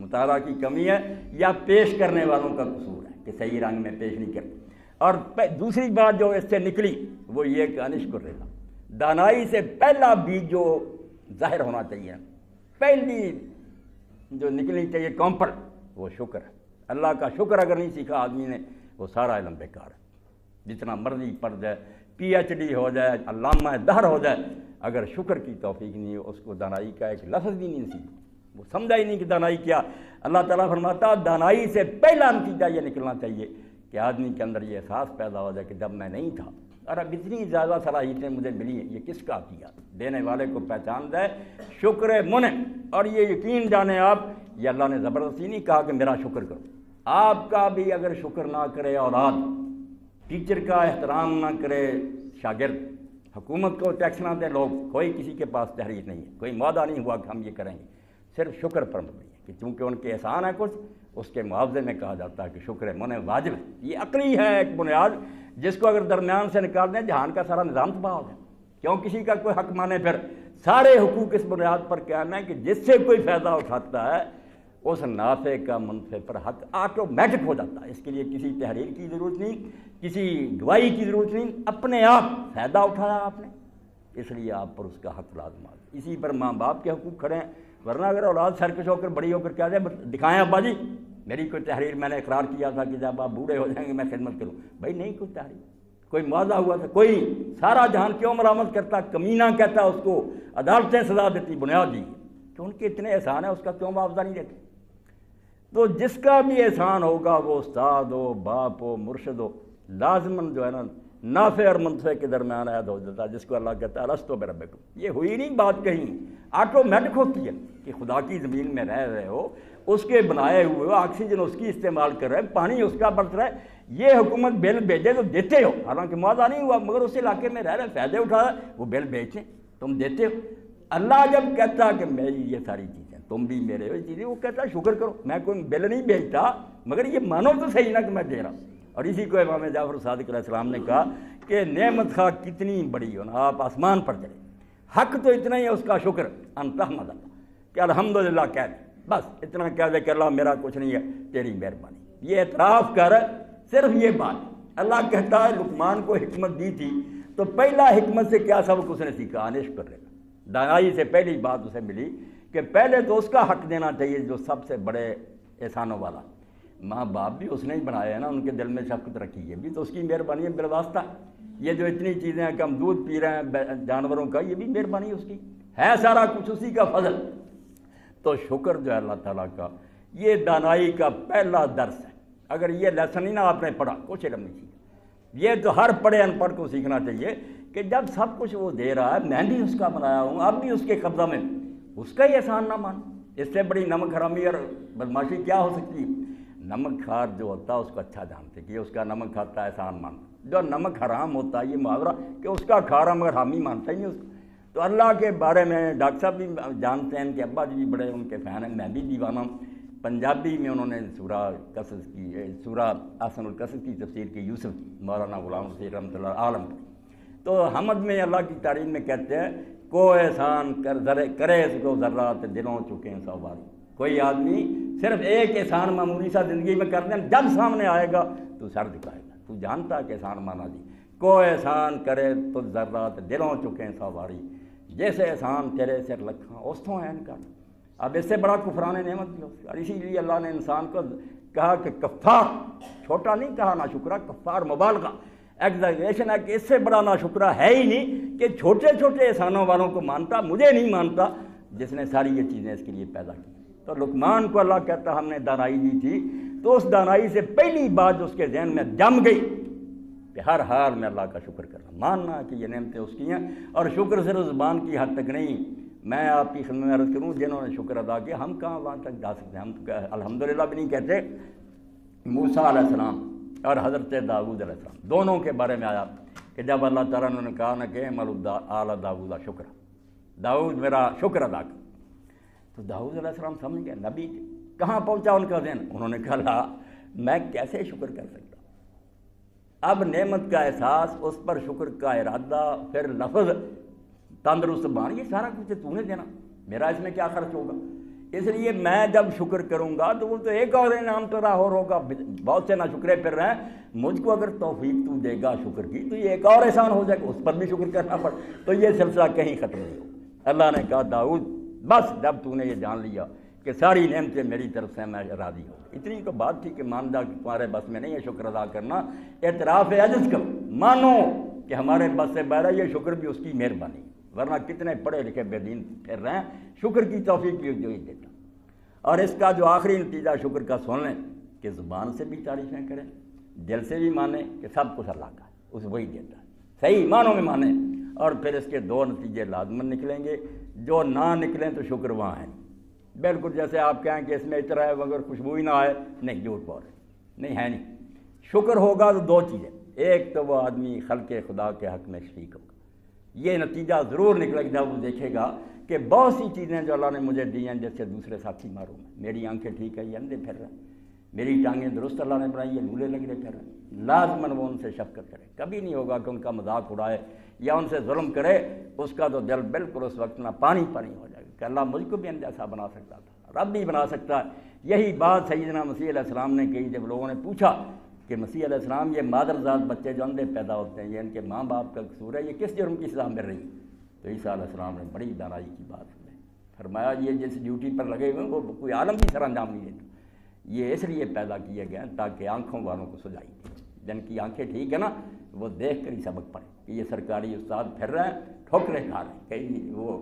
مطالعہ کی کمی ہے یا پیش کرنے والوں کا قصور ہے کہ صحیح رنگ میں پیش نہیں کرتے. اور دوسری بات جو اس سے نکلی وہ یہ کہ انشکر رضا، دانائی سے پہلا بیج جو ظاہر ہونا چاہیے، پہلی جو نکلنی چاہیے کمپر، وہ شکر ہے. اللہ کا شکر اگر نہیں سیکھا آدمی نے وہ سارا علم بیکار ہے. جتنا مرضی پڑھ جائے، پی ایچ ڈی ہو جائے، علامہ دہر ہو جائے، اگر شکر کی توفیق نہیں ہو اس کو دانائی کا ایک لفظ بھی نہیں نصیب. وہ سمجھا ہی نہیں کہ دانائی کیا. اللہ تعالیٰ فرماتا دانائی سے پہلا نتیجہ یہ نکلنا چاہیے کہ آدمی کے اندر یہ احساس پیدا ہو جائے کہ جب میں نہیں تھا اور اب اتنی زیادہ صلاحیتیں مجھے ملی ہیں، یہ کس کا کیا؟ دینے والے کو پہچان جائے، شکر منعم. اور یہ یقین جانے آپ، یہ اللہ نے زبردستی نہیں کہا کہ میرا شکر کرو. آپ کا بھی اگر شکر نہ کرے اولاد، ٹیچر کا احترام نہ کرے شاگرد، حکومت کو ٹیکس نہ دے لوگ، کوئی کسی کے پاس تحریر نہیں ہے، کوئی معاہدہ نہیں ہوا کہ ہم یہ کریں گے، صرف شکر پر مبنی ہے کہ چونکہ ان کے احسان ہے کچھ، اس کے معاوضے میں کہا جاتا ہے کہ شکر منعم واجب ہے. یہ عقلی ہے ایک بنیاد جس کو اگر درمیان سے نکال دیں جہان کا سارا نظام تباہ ہو جائے. کیوں کسی کا کوئی حق مانے؟ پھر سارے حقوق اس بنیاد پر قائم ہے کہ جس سے کوئی فائدہ اٹھاتا ہے اس نافع کا منفع پر حق آٹومیٹک ہو جاتا ہے. اس کے لیے کسی تحریر کی ضرورت نہیں، کسی گواہی کی ضرورت نہیں، اپنے آپ فائدہ اٹھایا آپ نے، اس لیے آپ پر اس کا حق لازم آ. اسی پر ماں باپ کے حقوق کھڑے ہیں. ورنہ اگر اولاد سرکش ہو کر بڑی ہو کر کیا جائے، دکھائیں ابا جی میری کوئی تحریر، میں نے اقرار کیا تھا کہ جب آپ بوڑھے ہو جائیں گے میں خدمت کروں. بھائی نہیں کوئی تحریر، کوئی معاہدہ ہوا تھا؟ کوئی نہیں. سارا جہان کیوں مرامت کرتا، کمینہ کہتا اس کو، عدالتیں سزا دیتی. بنیاد یہ کہ ان کے اتنے احسان ہیں، اس کا کیوں معاوضہ نہیں دیتے؟ تو جس کا بھی احسان ہوگا وہ استاد ہو، باپ ہو، مرشد ہو، لازماً جو ہے نا نافع اور منفع کے درمیان عائد ہو جاتا ہے، جس کو اللہ کہتا ہے الستو بربکم. یہ ہوئی نہیں بات کہیں، آٹومیٹک ہوتی ہے کہ خدا کی زمین میں رہ رہے ہو، اس کے بنائے ہوئے ہو، آکسیجن اس کی استعمال کر رہے، پانی اس کا برت رہا ہے. یہ حکومت بل بھیجے تو دیتے ہو، حالانکہ معاہدہ نہیں ہوا، مگر اس علاقے میں رہ رہے فائدے اٹھا رہے، وہ بل بھیجیں تم دیتے ہو. اللہ جب کہتا کہ میری یہ ساری چیزیں تم بھی میرے ہو چیزیں، وہ کہتا شکر کرو. میں کوئی بل نہیں بھیجتا، مگر یہ مانو تو صحیح نا کہ میں دے رہا ہوں. اور اسی کو امام جعفر صادق علیہ السلام نے کہا کہ نعمت خواہ کتنی بڑی ہو نا، آپ آسمان پر چلے، حق تو اتنا ہی ہے اس کا شکر، ان تحمد اللہ، کہ الحمدللہ کہہ دے، بس اتنا کہہ دے کہ اللہ میرا کچھ نہیں ہے، تیری مہربانی. یہ اعتراف کر، صرف یہ بات. اللہ کہتا ہے لقمان کو حکمت دی تھی تو پہلا حکمت سے کیا سبق اس نے سیکھا؟ انشکر رضا. دانائی سے پہلی بات اسے ملی کہ پہلے تو اس کا حق دینا چاہیے جو سب سے بڑے احسانوں والا. ماں باپ بھی اس نے ہی بنایا ہے نا، ان کے دل میں شفقت رکھی ہے، بھی تو اس کی مہربانی ہے بالواسطہ. یہ جو اتنی چیزیں ہیں کہ ہم دودھ پی رہے ہیں جانوروں کا، یہ بھی مہربانی اس کی ہے، سارا کچھ اسی کا فضل. تو شکر جو ہے اللہ تعالیٰ کا، یہ دانائی کا پہلا درس ہے. اگر یہ لیسن ہی نہ آپ نے پڑھا، کچھ علم نہیں سیکھا. یہ تو ہر پڑھے ان پڑھ کو سیکھنا چاہیے کہ جب سب کچھ وہ دے رہا ہے، میں بھی اس کا بنایا ہوں، اب بھی اس کے قبضہ میں، اس کا ہی احسان نہ مان. اس سے بڑی نمک حرامی اور بدماشی کیا ہو سکتی ہے؟ نمک خار جو ہوتا ہے اس کو اچھا جانتے کہ اس کا نمک کھاتا ہے احسان مانتا. جو نمک حرام ہوتا ہے، یہ محاورہ کہ اس کا کھا رہا مگر حامی مانتا ہی نہیں اس کو. تو اللہ کے بارے میں ڈاکٹر صاحب بھی جانتے ہیں کہ ابا جی بھی بڑے ان کے فین ہیں، میں بھی دیوانہ ہوں. پنجابی میں انہوں نے سورہ قصص کی، سورہ احسن القصص کی تفسیر کی، یوسف کی، مولانا غلام حسین رحمۃ اللہ عالم کی. تو حمد میں اللہ کی تعریف میں کہتے ہیں کو احسان کرے اس کو ذرات دلوں چکے سو باری. کوئی آدمی صرف ایک احسان معمولی سا زندگی میں کرتے ہیں، جب سامنے آئے گا تو سر دکھائے گا. تو جانتا کہ احسان مانا جی کو احسان کرے تو ذرات دلوں چکے سو باری، جیسے احسان تیرے سر لکھاں اوستوں ہیں ان کا. اب اس سے بڑا کفران نعمت بھی ہو. اور اسی لیے اللہ نے انسان کو کہا کہ کفار، چھوٹا نہیں کہا نا شکرہ، کفار مبالغہ ایگزیجریشن ہے کہ اس سے بڑا نا شکرہ ہے ہی نہیں کہ چھوٹے چھوٹے احسانوں والوں کو مانتا، مجھے نہیں مانتا جس نے ساری یہ چیزیں اس کے لیے پیدا کی. تو لقمان کو اللہ کہتا ہم نے دانائی دی تھی، تو اس دانائی سے پہلی بات جو اس کے ذہن میں جم گئی کہ ہر حال میں اللہ کا شکر کرنا، ماننا کہ یہ نعمتیں اس کی ہیں. اور شکر صرف زبان کی حد تک نہیں. میں آپ کی خدمت میں عرض کروں جنہوں نے شکر ادا کیا، ہم کہاں وہاں تک جا سکتے ہیں؟ ہم تو الحمدللہ بھی نہیں کہتے. موسیٰ علیہ السلام اور حضرت داؤد علیہ السلام دونوں کے بارے میں آیا کہ جب اللہ تعالیٰ نے کہا نا کہ اعلیٰ داؤد شکر، داؤد میرا شکر ادا کر، تو داؤد علیہ السلام سمجھ گئے نبی کہاں پہنچا ان کا ذہن. انہوں نے کہا میں کیسے شکر کر سکتا. اب نعمت کا احساس، اس پر شکر کا ارادہ، پھر لفظ تندرست بان، یہ سارا کچھ تو نے دینا، میرا اس میں کیا خرچ ہوگا؟ اس لیے میں جب شکر کروں گا تو وہ تو ایک اور انعام تو راہ اور ہوگا، بہت سے ناشکرے پھر رہے ہیں، مجھ کو اگر توفیق تو دے گا شکر کی تو یہ ایک اور احسان ہو جائے گا، اس پر بھی شکر کرنا پڑ، تو یہ سلسلہ کہیں ختم نہیں ہو۔ اللہ نے کہا داؤد بس جب تو نے یہ جان لیا کہ ساری نعمتیں میری طرف سے میں راضی ہوں، اتنی تو بات تھی کہ مان جا کہ تمہارے بس میں نہیں ہے شکر ادا کرنا، اعتراف عجز کرو، مانو کہ ہمارے بس سے باہر ہے، یہ شکر بھی اس کی مہربانی، ورنہ کتنے پڑھے لکھے بے دین پھر رہے ہیں، شکر کی توفیق بھی جو ہی دیتا۔ اور اس کا جو آخری نتیجہ شکر کا سن لیں کہ زبان سے بھی تعریفیں کریں، دل سے بھی مانیں کہ سب کچھ اللہ کا ہے، اس وہی دیتا ہے، صحیح معنوں میں مانیں، اور پھر اس کے دو نتیجے لازمن نکلیں گے، جو نہ نکلیں تو شکر وہاں ہے بالکل، جیسے آپ کہیں کہ اس میں عطر ہے مگر خوشبو ہی نہ آئے، نہیں جھوٹ بول رہے، نہیں ہے نہیں۔ شکر ہوگا تو دو چیزیں، ایک تو وہ آدمی خلق خدا کے حق میں شریک ہوگا، یہ نتیجہ ضرور نکلے گا جب وہ دیکھے گا کہ بہت سی چیزیں جو اللہ نے مجھے دی ہیں جس سے دوسرے ساتھی معروم ہیں، میری آنکھیں ٹھیک ہے یہ اندھے پھر رہے ہیں، میری ٹانگیں درست اللہ نے بنائی یہ لولے لگڑے پھر رہے ہیں، لازماً وہ ان سے شفقت کرے، کبھی نہیں ہوگا کہ ان کا مذاق اڑائے یا ان سے ظلم کرے، اس کا تو دل بالکل اس وقت نہ پانی پانی ہو جائے گا کہ اللہ مجھ کو بھی جیسا بنا سکتا تھا، رب بھی بنا سکتا ہے۔ یہی بات سیدنا مسیح علیہ السلام نے کہی جب لوگوں نے پوچھا کہ مسیح علیہ السلام یہ مادرزاد بچے جو اندھے پیدا ہوتے ہیں یہ ان کے ماں باپ کا قصور ہے، یہ کس جرم کی سزا مل رہی ہے؟ تو عیسیٰ علیہ السلام نے بڑی دانائی کی بات سنی، فرمایا یہ جس ڈیوٹی پر لگے ہوئے ہیں وہ کوئی عالم بھی سر انجام نہیں دیتا، یہ اس لیے پیدا کیے گئے ہیں تاکہ آنکھوں والوں کو سجائی دے، جن کی آنکھیں ٹھیک ہے نا وہ دیکھ کر ہی سبق پڑھیں کہ یہ سرکاری استاد پھر رہے ہیں، ٹھوکریں کھا رہے ہیں، کہیں وہ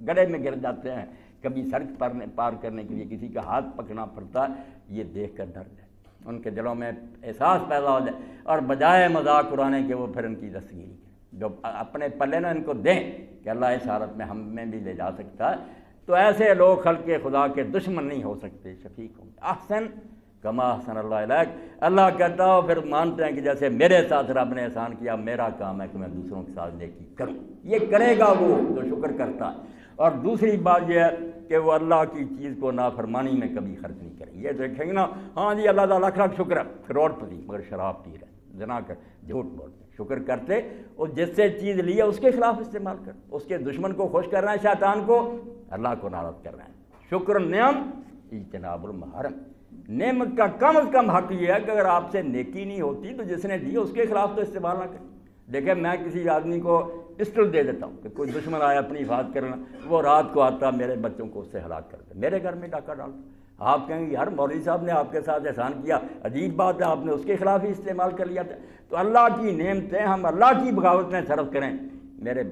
گڑھے میں گر جاتے ہیں، کبھی سڑک پار کرنے کے لیے کسی کا ہاتھ پکڑنا پڑتا ہے، یہ دیکھ کر ڈر جائے، ان کے دلوں میں احساس پیدا ہو جائے، اور بجائے مذاق اڑانے کے وہ پھر ان کی دستگیری کریں، جو اپنے پلے نہ ان کو دیں کہ اللہ اس حالت میں ہمیں بھی لے جا سکتا ہے، تو ایسے لوگ خلق خدا کے دشمن نہیں ہو سکتے، شفیق ہوں گے۔ احسن کما احسن اللہ علیک، اللہ کہتا ہو پھر مانتے ہیں کہ جیسے میرے ساتھ رب نے احسان کیا، میرا کام ہے کہ میں دوسروں کے ساتھ نیکی کروں، یہ کرے گا وہ جو شکر کرتا ہے۔ اور دوسری بات یہ ہے کہ وہ اللہ کی چیز کو نافرمانی میں کبھی خرچ نہیں کریں، یہ دیکھیں گے نا ہاں جی اللہ تعالیٰ لاکھ شکر ہے، کروڑ پتی مگر شراب پی رہے، زنا کر، جھوٹ بولتے، شکر کرتے اور جس سے چیز لی ہے اس کے خلاف استعمال کر، اس کے دشمن کو خوش کر رہے ہیں، شیطان کو، اللہ کو ناراض کر رہے ہیں۔ شکر نعم اجتناب المحرم، نعمت کا کم از کم حق یہ ہے کہ اگر آپ سے نیکی نہیں ہوتی تو جس نے دی اس کے خلاف تو استعمال نہ کریں۔ دیکھیں میں کسی آدمی کو پسٹل دے دیتا ہوں کہ کوئی دشمن آیا اپنی حفاظت کرنا، وہ رات کو آتا میرے بچوں کو اس سے ہلاک کرتا، میرے گھر میں ڈاکہ ڈالتا، آپ کہیں گے یار مولوی صاحب نے آپ کے ساتھ احسان کیا، عجیب بات ہے آپ نے اس کے خلاف ہی استعمال کر لیا تھا۔ تو اللہ کی نعمتیں ہم اللہ کی بغاوت میں صرف کریں، میرے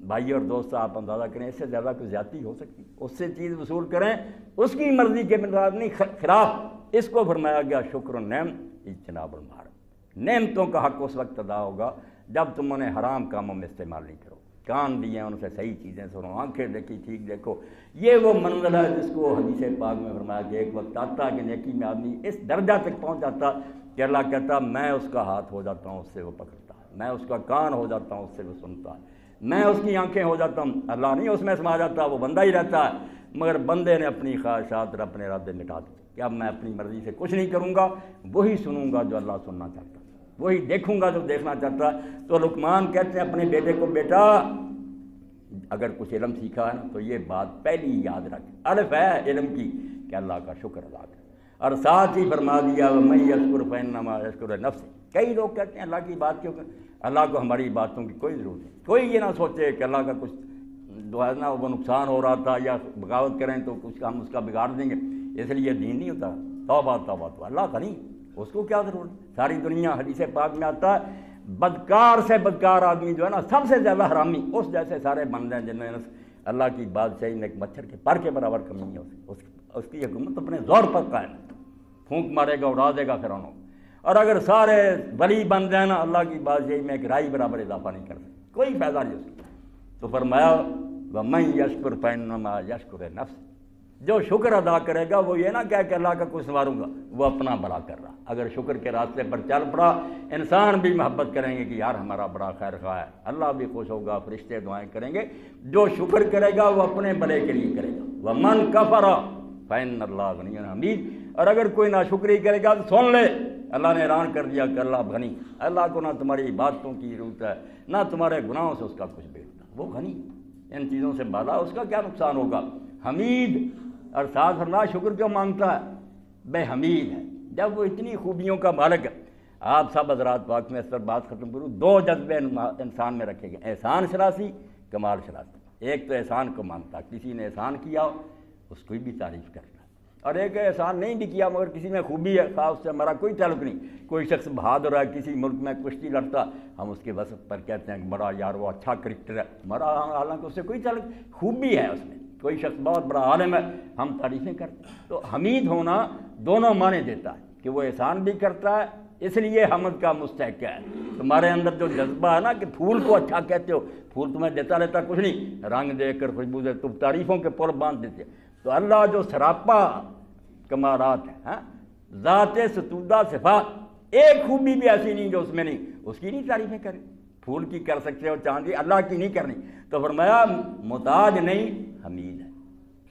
بھائی اور دوست آپ اندازہ کریں اس سے زیادہ کوئی زیادتی ہو سکتی، اس سے چیز وصول کریں اس کی مرضی کے نہیں خلاف، اس کو فرمایا گیا شکر نعم اجتناب المحرم۔ نعمتوں کا حق اس وقت ادا ہوگا جب تم انہیں حرام کاموں میں استعمال نہیں کرو، کان دیے ان سے صحیح چیزیں سنو، آنکھیں دیکھی ٹھیک دیکھو، یہ وہ منزل ہے جس کو حدیث پاک میں فرمایا کہ ایک وقت آتا کہ نیکی میں آدمی اس درجہ تک پہنچ جاتا کہ اللہ کہتا میں اس کا ہاتھ ہو جاتا ہوں اس سے وہ پکڑتا ہے، میں اس کا کان ہو جاتا ہوں اس سے وہ سنتا ہے، میں اس کی آنکھیں ہو جاتا ہوں، اللہ نہیں اس میں سما جاتا، وہ بندہ ہی رہتا ہے، مگر بندے نے اپنی خواہشات اور اپنے ارادے مٹا دیے کہ اب میں اپنی مرضی سے کچھ نہیں کروں گا، وہی سنوں گا جو اللہ سننا چاہتا ہے، وہی دیکھوں گا جو دیکھنا چاہتا ہے۔ تو لقمان کہتے ہیں اپنے بیٹے کو بیٹا اگر کچھ علم سیکھا ہے نا تو یہ بات پہلی یاد رکھ، الف ہے علم کی کہ اللہ کا شکر ادا کر، اور ساتھ ہی فرما دیا وَمَن يَشْكُرْ فَإِنَّمَا يَشْكُرُ لِنَفْسِهِ۔ کئی لوگ کہتے ہیں اللہ کی بات کیوں کریں، اللہ کو ہماری باتوں کی کوئی ضرورت نہیں، کوئی یہ نہ سوچے کہ اللہ کا کچھ نہ وہ نقصان ہو رہا تھا یا بغاوت کریں تو کچھ ہم اس کا بگاڑ دیں گے، اس لیے دین نہیں ہوتا، توبہ توبہ تو اللہ غنی، اس کو کیا ضرورت، ساری دنیا حدیث پاک میں آتا ہے بدکار سے بدکار آدمی جو ہے نا سب سے زیادہ حرامی اس جیسے سارے بندے ہیں جنہیں اللہ کی بادشاہی میں ایک مچھر کے پر کے برابر کمی نہیں ہو سکتی، اس کی حکومت اپنے زور پر قائم ہے، پھونک مارے گا اڑا دے گا فرعون، اور اگر سارے ولی بن جائیں نا اللہ کی بادشاہی میں ایک رائی برابر اضافہ نہیں کر سکتے، کوئی فائدہ نہیں اس کا۔ تو فرمایا وَمَن يَشْكُرْ فَإِنَّمَا يَشْكُرُ لِنَفْسِهِ، جو شکر ادا کرے گا وہ یہ نہ کہہ کہ اللہ کا کچھ سنواروں گا، وہ اپنا بڑا کر رہا، اگر شکر کے راستے پر چل پڑا انسان بھی محبت کریں گے کہ یار ہمارا بڑا خیر خواہ ہے، اللہ بھی خوش ہوگا، فرشتے دعائیں کریں گے، جو شکر کرے گا وہ اپنے بھلے کے لیے کرے گا۔ وَمَن كَفَرَ فَإِنَّ اللَّهَ غَنِيٌّ حَمِيدٌ، اور اگر کوئی ناشکری کرے گا تو سن لے اللہ نے اعلان کر دیا کہ اللہ غنی، اللہ کو نہ تمہاری عبادتوں کی ضرورت ہے نہ تمہارے گناہوں سے اس کا کچھ بیٹھتا، وہ غنی، ان چیزوں سے بالا، اس کا کیا نقصان ہوگا، حمید اور ساتھ فرمایا شکر کیوں مانگتا ہے؟ بے حمید ہے، جب وہ اتنی خوبیوں کا مالک ہے۔ آپ سب حضرات پاک میں اس پر بات ختم کروں، دو جذبے انسان میں رکھے گئے، احسان شناسی، کمال شناسی۔ ایک تو احسان کو مانتا، کسی نے احسان کیا اس کی بھی تعریف کرتا، اور ایک احسان نہیں بھی کیا مگر کسی میں خوبی ہے، خواہ اس سے ہمارا کوئی تعلق نہیں۔ کوئی شخص بہادر ہے، کسی ملک میں کشتی لڑتا، ہم اس کے وصف پر کہتے ہیں کہ بڑا یار وہ اچھا کرکٹر ہے، ہمارا حالانکہ اس سے کوئی تعلق، خوبی ہے اس میں۔ کوئی شخص بہت بڑا عالم ہے، ہم تعریفیں کرتے ہیں۔ تو حمید ہونا دونوں معنی دیتا ہے کہ وہ احسان بھی کرتا ہے، اس لیے حمد کا مستحق ہے۔ تمہارے اندر جو جذبہ ہے نا کہ پھول کو اچھا کہتے ہو، پھول تمہیں دیتا لیتا کچھ نہیں، رنگ دے کر خوشبو دے، تم تعریفوں کے پل باندھ دیتے۔ تو اللہ جو سراپا کمالات ہیں، ذات ستودہ صفات، ایک خوبی بھی ایسی نہیں جو اس میں نہیں، اس کی نہیں تعریفیں کریں۔ پھول کی کر سکتے ہو، چاندی، اللہ کی نہیں کرنی۔ تو فرمایا محتاج نہیں، حمید ہے،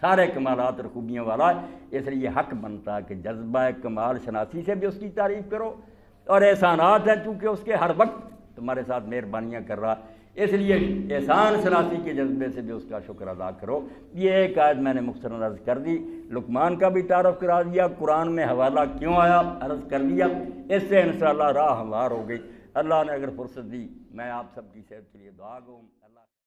سارے کمالات اور خوبیوں والا ہے۔ اس لیے حق بنتا ہے کہ جذبہ کمال شناسی سے بھی اس کی تعریف کرو، اور احسانات ہیں چونکہ اس کے ہر وقت تمہارے ساتھ مہربانیاں کر رہا، اس لیے احسان شناسی کے جذبے سے بھی اس کا شکر ادا کرو۔ یہ ایک آیت میں نے مختصراً عرض کر دی، لقمان کا بھی تعارف کرا دیا، قرآن میں حوالہ کیوں آیا عرض کر دیا، اس سے انشاءاللہ راہ ہموار ہو گئی۔ اللہ نے اگر فرصت دی، میں آپ سب کی صحت کے لیے دعا گو۔